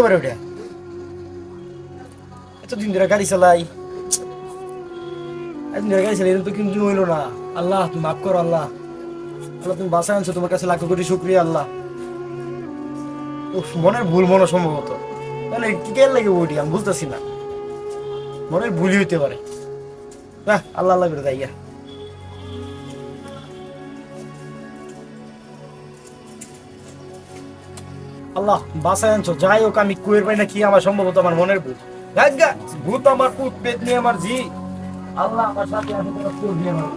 হইতে পারে ওটা? এতদিন ধরে গাড়ি চালাই, এতদিন ধরে গাড়ি চালাই, তো কিন্তু হইলো না। আল্লাহ তুমি মাফ করো, আল্লাহ আল্লাহ তুমি বাঁচায় আনছো, তোমার কাছে লাখ কোটি শুকরিয়া আল্লাহ। মনের ভুল মনে সম্ভবত, তাহলে কি কেন লাগে ওইটি আমি বুঝতেছি না, মনের ভুলই হইতে পারে। আল্লাহ আল্লাহ করে যাইয়া আল্লাহ বাসায় আনছো, যাই হোক আমি কুয়ের পাই না কি আমার সম্ভবত আমার মনের ভুল। ভূত আমার পুত পেট নিয়ে আমার জি, আল্লাহ আমার সাথে আমি তোমার কুয়োর নিয়ে আমার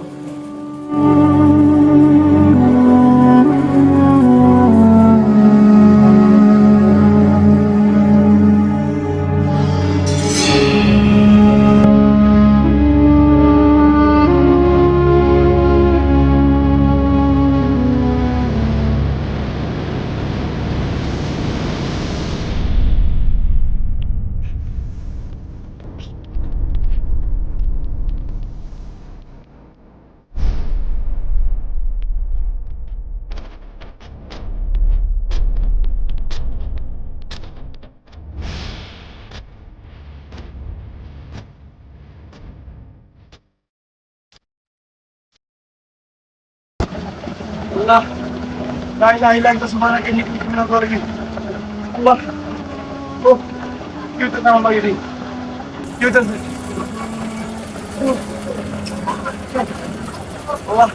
Allah. La ilahe illallah subhanaka inni kuntu minadh dhalimin. Allah. Oh. Kita nama lagi ni. Kita. Allah.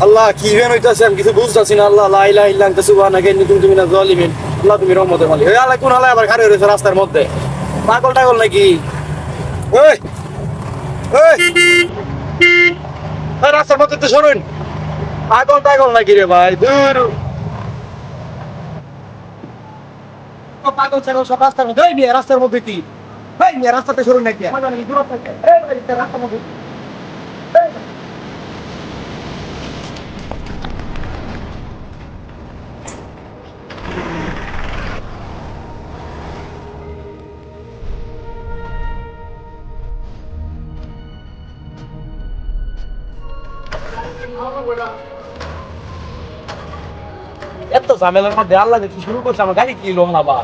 আল্লাহ কি বেন হইতাছে আমি কিছু বুঝতাছি না। আল্লাহ লা ইলাহা ইল্লা আনতা সুবহানাকা ইন্নী কুনতু মিনাজ জালিমিন। আল্লাহ তুমি রহমতের মালিক। এই আল্লাহ কোন আল্লাহ আবার খাড়ি হইছে রাস্তার মধ্যে, পাগল টাগল নাকি? ওই ওই এই রাস্তার মধ্যে তো সরুন, পাগল টাগল নাকি রে ভাই? দূর পাগল ছাগল সব রাস্তার মধ্যে। এই মিয়া রাস্তার মধ্যে কি? এই মিয়া রাস্তাতে সরুন নাকি? এই রাস্তার মধ্যে এত ঝামেলার মধ্যে আল্লাহ দেখি শুরু করছে, আমার গাড়ি কি লোক না বা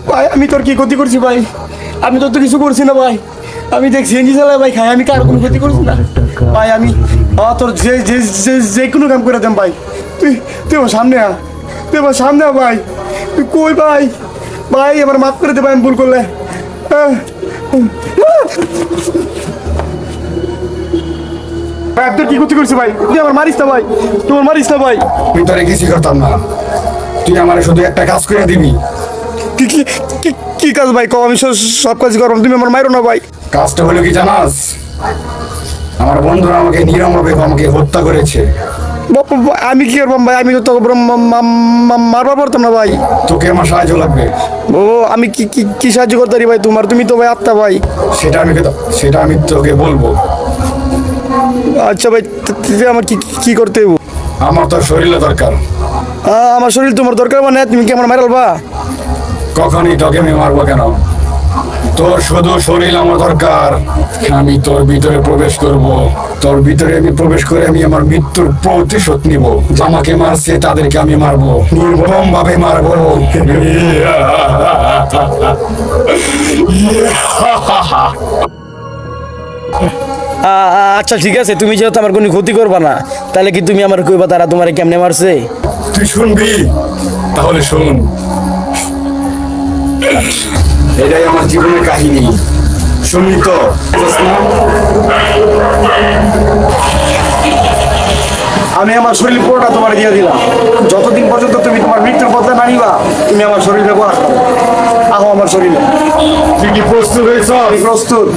ভাই আমি তোর কি ক্ষতি করছি ভাই? আমি তোর তো কিছু করছি না ভাই। আমি দেখ সিএনজি চালাই ভাই, খাই আমি কার কোনো ক্ষতি করছি না ভাই। আমি তোর যে যে যে কোনো কাম করে দেন ভাই। তুই তুই আমার সামনে আ, তুই আমার সামনে আ ভাই। তুই কই ভাই? ভাই আমার মাফ করে দে ভাই, আমি ভুল করলে। তোর কি ক্ষতি করছি ভাই? তুই আমার মারিস না ভাই, তোমার মারিস না ভাই। তুই তোরে কিছু করতাম না, তুই আমার শুধু একটা কাজ করে দিবি। কি কাজ ভাই? কও, আমি সব কাজ করব, তুমি আমার মারো না ভাই। কাজটা হলো কি জানাস? আমার বন্ধুরা আমাকে নিরমভাবে আমাকে হত্যা করেছে। আমি কি করবাম ভাই? আমি তো তোকে মারবার পারতাম না ভাই। তোকে আমার সাহায্য লাগবে। ও আমি কি সাহায্য করতে পারি ভাই তোমার? তুমি তো ভাই আত্মা ভাই। সেটা আমি তোকে বলবো। আচ্ছা ভাই, আমার কি করতে হবে? আমার তো শরীরে দরকার। আমার শরীর তোমার দরকার মানে তুমি কি আমার মারালবা? কখনই তোকে আমি মারবো কেন? তোর শুধু শরীর আমার দরকার। আমি তোর ভিতরে প্রবেশ করব, তোর ভিতরে আমি প্রবেশ করে আমি আমার মৃত্যুর প্রতিশোধ নিব। আমাকে মারছে তাদেরকে আমি মারবো, নির্মম ভাবে মারবো। আচ্ছা ঠিক আছে, তুমি যেহেতু আমার কোনো ক্ষতি করবা না, তাহলে কি তুমি আমার কইবা তারা তোমার কেমনে মারছে? তুই শুনবি? তাহলে শুন, এটাই আমার জীবনের কাহিনী। শুনবি তো? আমি আমার শরীর পুরোটা তোমার দিয়ে দিলাম। যতদিন পর্যন্ত তুমি তোমার মৃত্যুর বদলা না নিবা, তুমি আমার শরীর ব্যবহার করো। আহো আমার শরীরে। তুই কি প্রস্তুত হয়েছ? প্রস্তুত।